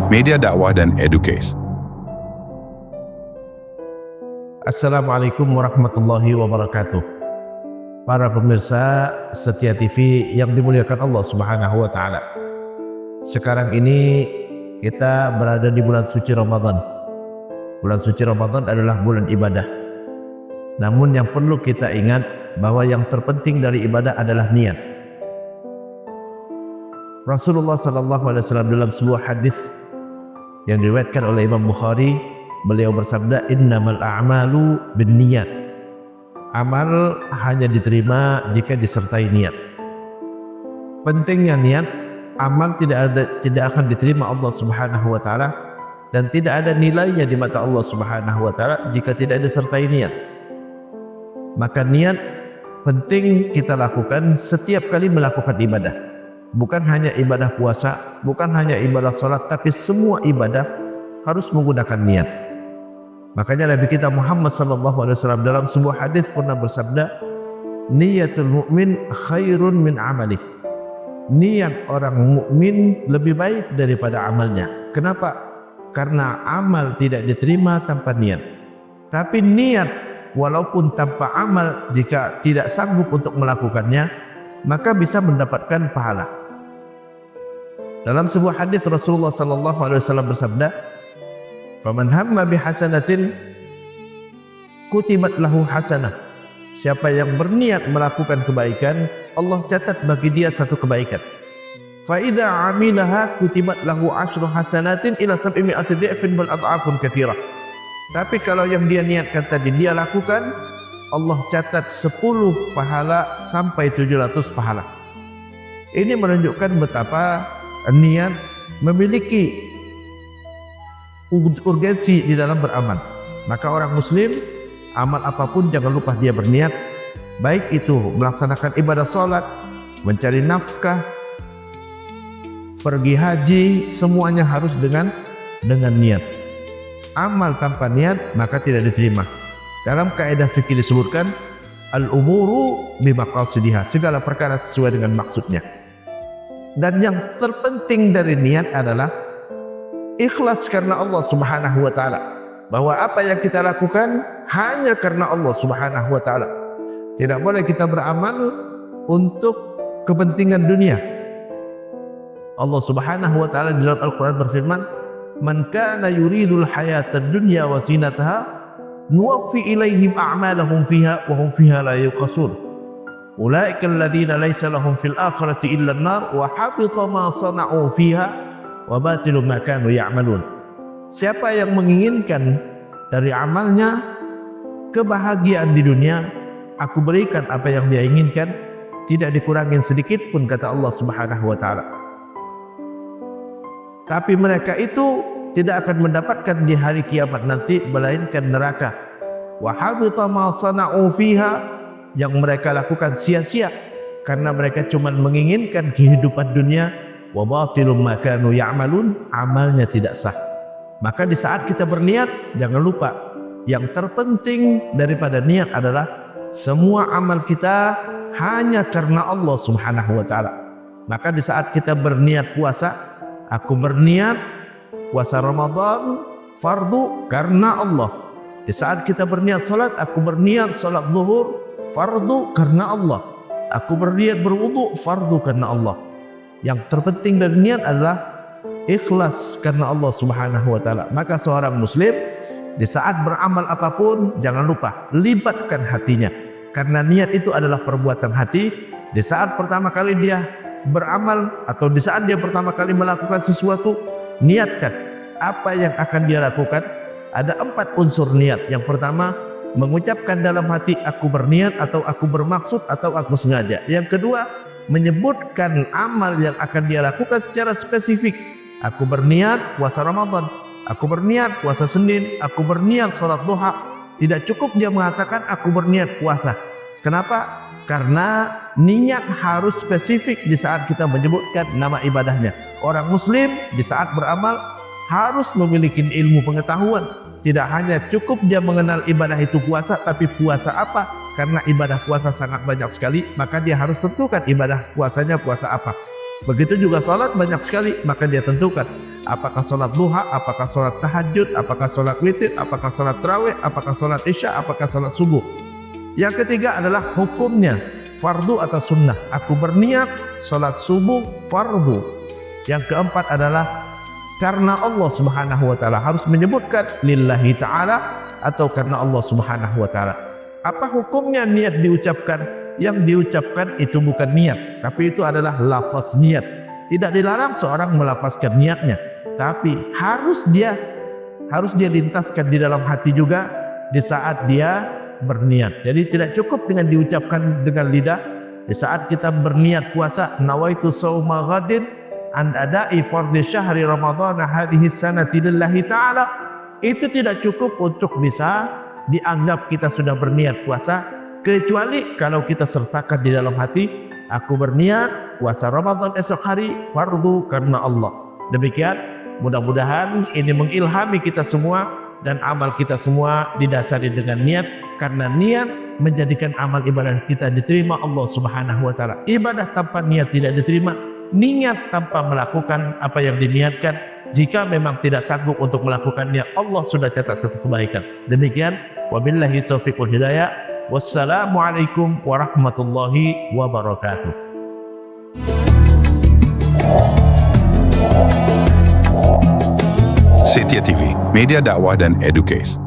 media dakwah dan educase. Assalamualaikum warahmatullahi wabarakatuh. Para pemirsa Setia TV yang dimuliakan Allah Subhanahu wa taala. Sekarang ini kita berada di bulan suci Ramadan. Bulan suci Ramadan adalah bulan ibadah. Namun yang perlu kita ingat bahwa yang terpenting dari ibadah adalah niat. Rasulullah SAW dalam sebuah hadis yang diriwayatkan oleh Imam Bukhari, beliau bersabda, innamal a'malu binniyat. Amal hanya diterima jika disertai niat. Pentingnya niat, amal tidak akan diterima Allah Subhanahu wa taala dan tidak ada nilainya di mata Allah Subhanahu wa taala jika tidak disertai niat. Maka niat penting kita lakukan setiap kali melakukan ibadah. Bukan hanya ibadah puasa, bukan hanya ibadah salat, tapi semua ibadah harus menggunakan niat. Makanya Nabi kita Muhammad SAW dalam sebuah hadis pernah bersabda, niyatul mu'min khairun min amalih. Niat orang mukmin lebih baik daripada amalnya. Kenapa? Karena amal tidak diterima tanpa niat. Tapi niat walaupun tanpa amal, jika tidak sanggup untuk melakukannya, maka bisa mendapatkan pahala. Dalam sebuah hadis Rasulullah SAW bersabda, faman hamma bihasanatin kutibat lahu hasanah. Siapa yang berniat melakukan kebaikan, Allah catat bagi dia satu kebaikan. Fa idza amilaha kutibat lahu asyru hasanatin ila 700 dha'fin bal ad'afun katsirah. Tapi kalau yang dia niatkan tadi dia lakukan, Allah catat 10 pahala sampai 700 pahala. Ini menunjukkan betapa niat memiliki urgensi di dalam beramal. Maka orang muslim, amal apapun jangan lupa dia berniat. Baik itu melaksanakan ibadah salat, mencari nafkah, pergi haji, semuanya harus dengan niat. Amal tanpa niat maka tidak diterima. Dalam kaidah fikih disebutkan al-umuru bimaqasidiha, segala perkara sesuai dengan maksudnya. Dan yang terpenting dari niat adalah ikhlas karena Allah Subhanahu wa taala. Bahwa apa yang kita lakukan hanya karena Allah Subhanahu wa taala. Tidak boleh kita beramal untuk kepentingan dunia. Allah Subhanahu wa taala di dalam Al-Qur'an berfirman, "Man kana yuridul hayatad dunya wa zinataha nuwaffi ilaihim a'malahum fiha wa hum fiha la yuqasun." Ulaika alladziina laisa lahum fil akhirati illa an-nar wa habita ma sana'u fiha wa batilu ma kanu ya'malun. Siapa yang menginginkan dari amalnya kebahagiaan di dunia, aku berikan apa yang dia inginkan, tidak dikurangin sedikit pun, kata Allah Subhanahu wa taala. Tapi mereka itu tidak akan mendapatkan di hari kiamat nanti melainkan neraka. Wa habita ma sana'u fiha, yang mereka lakukan sia-sia karena mereka cuma menginginkan kehidupan dunia. Wa batilum ma kanu ya'malun, amalnya tidak sah. Maka di saat kita berniat, jangan lupa yang terpenting daripada niat adalah semua amal kita hanya karena Allah Subhanahu wa taala. Maka di saat kita berniat puasa, aku berniat puasa Ramadan fardu karena Allah. Di saat kita berniat salat, aku berniat salat zuhur fardu karena Allah. Aku berniat berwudu fardu karena Allah. Yang terpenting dari niat adalah ikhlas karena Allah Subhanahu wa taala. Maka seorang muslim di saat beramal apapun jangan lupa libatkan hatinya. Karena niat itu adalah perbuatan hati. Di saat pertama kali dia beramal atau di saat dia pertama kali melakukan sesuatu, niatkan apa yang akan dia lakukan. Ada 4 unsur niat. Yang pertama, mengucapkan dalam hati aku berniat atau aku bermaksud atau aku sengaja. Yang kedua, menyebutkan amal yang akan dia lakukan secara spesifik. Aku berniat puasa Ramadan, aku berniat puasa Senin, aku berniat sholat duha. Tidak cukup dia mengatakan aku berniat puasa. Kenapa? Karena niat harus spesifik di saat kita menyebutkan nama ibadahnya. Orang muslim di saat beramal harus memiliki ilmu pengetahuan. Tidak hanya cukup dia mengenal ibadah itu puasa, tapi puasa apa? Karena ibadah puasa sangat banyak sekali, maka dia harus tentukan ibadah puasanya puasa apa. Begitu juga salat banyak sekali, maka dia tentukan apakah sholat duha, apakah sholat tahajud, apakah sholat witir, apakah sholat tarawih, apakah sholat isya, apakah sholat subuh. Yang ketiga adalah hukumnya, fardu atau sunnah. Aku berniat sholat subuh fardu. Yang keempat adalah karena Allah Subhanahu wa taala, harus menyebutkan lillahi taala atau karena Allah Subhanahu wa taala. Apa hukumnya niat diucapkan? Yang diucapkan itu bukan niat, tapi itu adalah lafaz niat. Tidak dilarang seorang melafazkan niatnya, tapi harus dia lintaskan di dalam hati juga di saat dia berniat. Jadi tidak cukup dengan diucapkan dengan lidah. Di saat kita berniat puasa, nawaitu shauma ghadin an ada'i fardhi syahri ramadhana hadhihi sanati lillahi ta'ala, itu tidak cukup untuk bisa dianggap kita sudah berniat puasa, kecuali kalau kita sertakan di dalam hati, aku berniat puasa Ramadan esok hari fardu karena Allah. Demikian, mudah-mudahan ini mengilhami kita semua dan amal kita semua didasari dengan niat, karena niat menjadikan amal ibadah kita diterima Allah Subhanahu wa taala. Ibadah tanpa niat tidak diterima, niat tanpa melakukan apa yang diniatkan, jika memang tidak sanggup untuk melakukannya, Allah sudah catat satu kebaikan. Demikian, wabillahi taufiq wal hidayah. Wassalamualaikum warahmatullahi wabarakatuh. Setia TV, media dakwah dan educase.